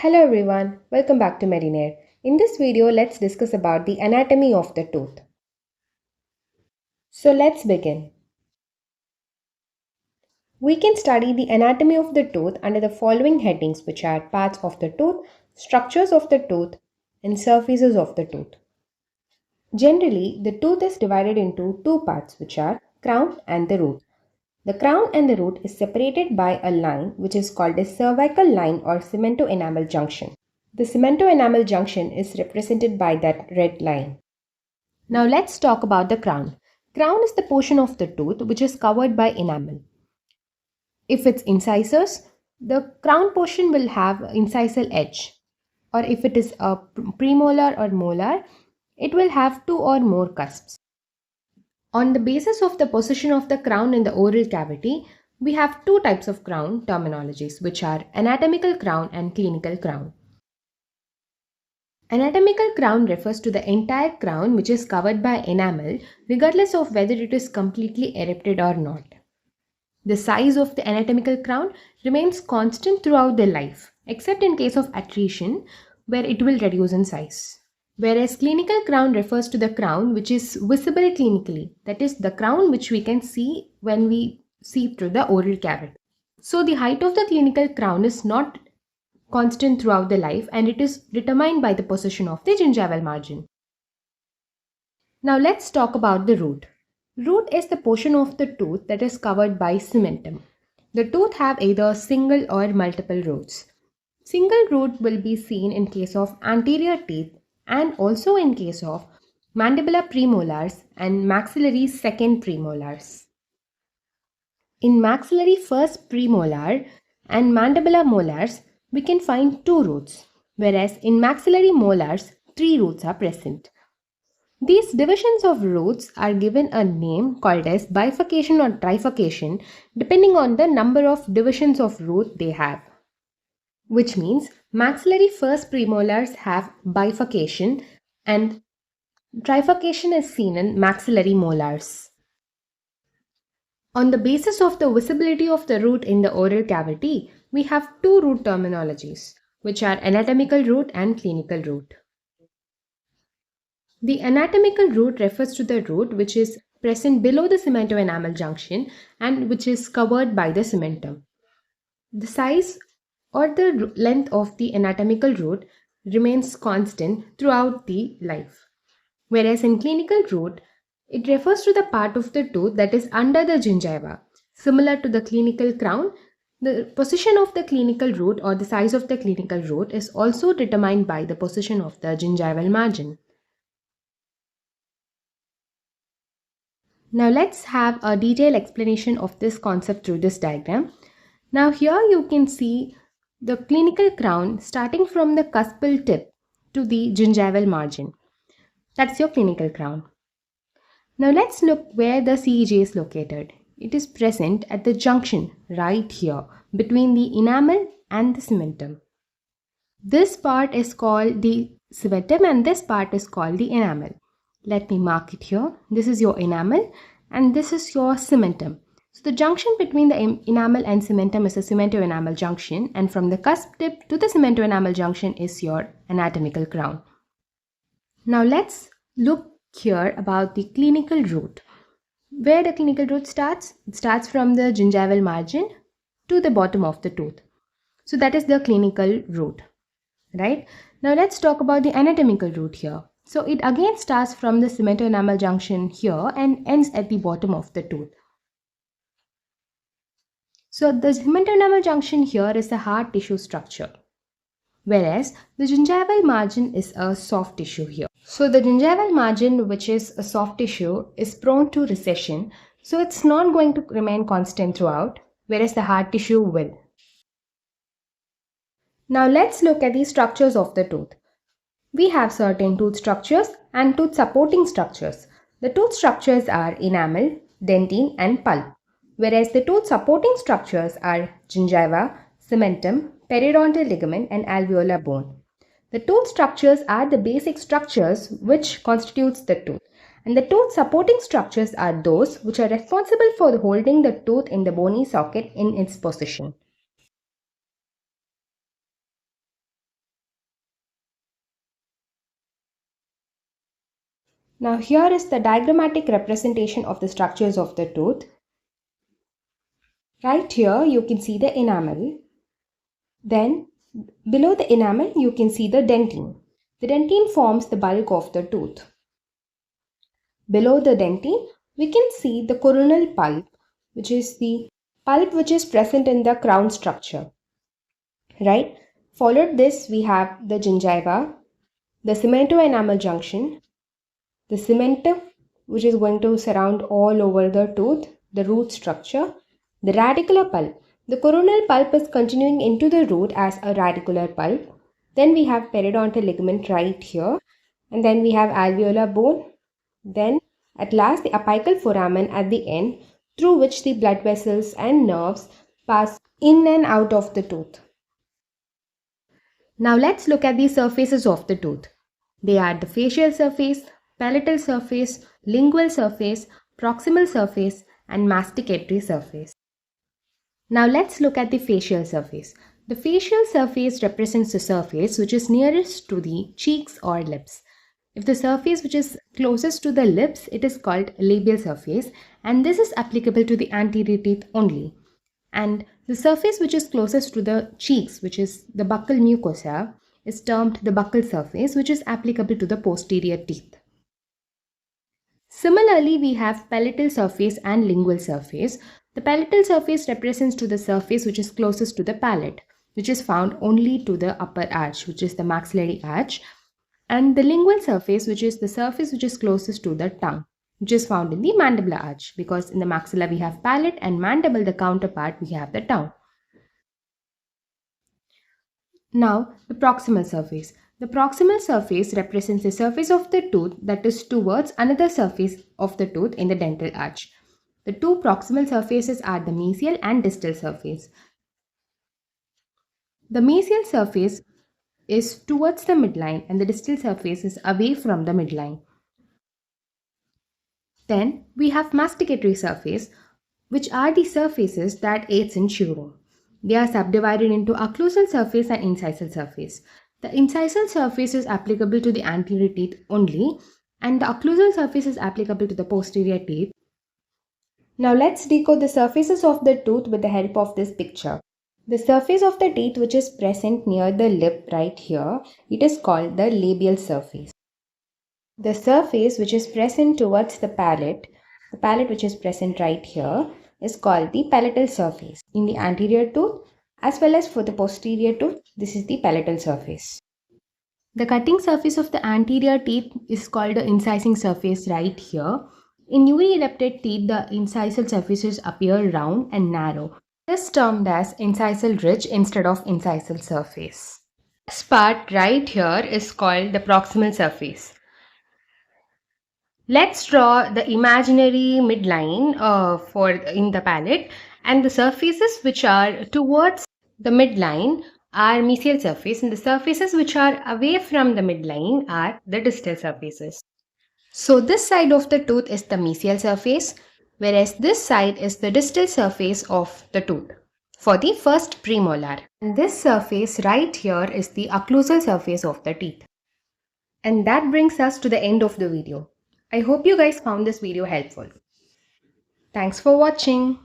Hello everyone, welcome back to Medinare. In this video, let's discuss about the anatomy of the tooth. So let's begin. We can study the anatomy of the tooth under the following headings, which are parts of the tooth, structures of the tooth, and surfaces of the tooth. Generally, the tooth is divided into two parts, which are crown and the root. The crown and the root is separated by a line which is called a cervical line or cemento-enamel junction. The cemento-enamel junction is represented by that red line. Now let's talk about the crown. Crown is the portion of the tooth which is covered by enamel. If it's incisors, the crown portion will have incisal edge. Or if it is a premolar or molar, it will have two or more cusps. On the basis of the position of the crown in the oral cavity, we have two types of crown terminologies, which are anatomical crown and clinical crown. Anatomical crown refers to the entire crown which is covered by enamel, regardless of whether it is completely erupted or not. The size of the anatomical crown remains constant throughout their life, except in case of attrition, where it will reduce in size. Whereas clinical crown refers to the crown which is visible clinically, that is, the crown which we can see when we see through the oral cavity. So the height of the clinical crown is not constant throughout the life, and it is determined by the position of the gingival margin. Now let's talk about the root. Root is the portion of the tooth that is covered by cementum. The tooth have either single or multiple roots. Single root will be seen in case of anterior teeth and also in case of mandibular premolars and maxillary second premolars. In maxillary first premolar and mandibular molars, we can find two roots, whereas in maxillary molars, three roots are present. These divisions of roots are given a name called as bifurcation or trifurcation depending on the number of divisions of root they have. Which means maxillary first premolars have bifurcation and trifurcation is seen in maxillary molars. On the basis of the visibility of the root in the oral cavity, we have two root terminologies, which are anatomical root and clinical root. The anatomical root refers to the root which is present below the cemento-enamel junction and which is covered by the cementum. The size or the length of the anatomical root remains constant throughout the life. Whereas in clinical root, it refers to the part of the tooth that is under the gingiva. Similar to the clinical crown, the position of the clinical root or the size of the clinical root is also determined by the position of the gingival margin. Now let's have a detailed explanation of this concept through this diagram. Now here you can see the clinical crown starting from the cuspal tip to the gingival margin. That's your clinical crown. Now let's look where the CEJ is located. It is present at the junction right here between the enamel and the cementum. This part is called the cementum and this part is called the enamel. Let me mark it here. This is your enamel and this is your cementum. So the junction between the enamel and cementum is a cemento-enamel junction, and from the cusp tip to the cemento-enamel junction is your anatomical crown. Now let's look here about the clinical root. Where the clinical root starts? It starts from the gingival margin to the bottom of the tooth. So that is the clinical root, right? Now let's talk about the anatomical root here. So it again starts from the cemento-enamel junction here and ends at the bottom of the tooth. So the cemento-enamel junction here is a hard tissue structure, whereas the gingival margin is a soft tissue here. So the gingival margin, which is a soft tissue, is prone to recession, so it's not going to remain constant throughout, whereas the hard tissue will. Now let's look at the structures of the tooth. We have certain tooth structures and tooth supporting structures. The tooth structures are enamel, dentine and pulp, whereas the tooth supporting structures are gingiva, cementum, periodontal ligament and alveolar bone. The tooth structures are the basic structures which constitutes the tooth, and the tooth supporting structures are those which are responsible for holding the tooth in the bony socket in its position. Now here is the diagrammatic representation of the structures of the tooth. Right here you can see the enamel. Then below the enamel you can see the dentine. The dentine forms the bulk of the tooth. Below the dentine we can see the coronal pulp, which is the pulp which is present in the crown structure. Right? Followed this we have the gingiva, the cemento-enamel junction, the cementum which is going to surround all over the tooth, the root structure, the radicular pulp. The coronal pulp is continuing into the root as a radicular pulp. Then we have periodontal ligament right here, and then we have alveolar bone. Then at last the apical foramen at the end, through which the blood vessels and nerves pass in and out of the tooth. Now let's look at the surfaces of the tooth. They are the facial surface, palatal surface, lingual surface, proximal surface, and masticatory surface. Now let's look at the facial surface. The facial surface represents the surface which is nearest to the cheeks or lips. If the surface which is closest to the lips, it is called labial surface, and this is applicable to the anterior teeth only. And the surface which is closest to the cheeks, which is the buccal mucosa, is termed the buccal surface, which is applicable to the posterior teeth. Similarly, we have palatal surface and lingual surface. The palatal surface represents to the surface which is closest to the palate, which is found only to the upper arch, which is the maxillary arch, and the lingual surface, which is the surface which is closest to the tongue, which is found in the mandibular arch, because in the maxilla we have palate and mandible, the counterpart, we have the tongue. Now, the proximal surface. The proximal surface represents the surface of the tooth that is towards another surface of the tooth in the dental arch. The two proximal surfaces are the mesial and distal surface. The mesial surface is towards the midline and the distal surface is away from the midline. Then we have masticatory surface, which are the surfaces that aids in chewing. They are subdivided into occlusal surface and incisal surface. The incisal surface is applicable to the anterior teeth only, and the occlusal surface is applicable to the posterior teeth. Now let's decode the surfaces of the tooth with the help of this picture. The surface of the teeth which is present near the lip right here, it is called the labial surface. The surface which is present towards the palate which is present right here, is called the palatal surface. In the anterior tooth as well as for the posterior tooth, this is the palatal surface. The cutting surface of the anterior teeth is called the incising surface right here. In newly erupted teeth, the incisal surfaces appear round and narrow. This is termed as incisal ridge instead of incisal surface. This part right here is called the proximal surface. Let's draw the imaginary midline in the palate, and the surfaces which are towards the midline are mesial surface, and the surfaces which are away from the midline are the distal surfaces. So this side of the tooth is the mesial surface, whereas this side is the distal surface of the tooth for the first premolar. And this surface right here is the occlusal surface of the teeth. And that brings us to the end of the video. I hope you guys found this video helpful. Thanks for watching.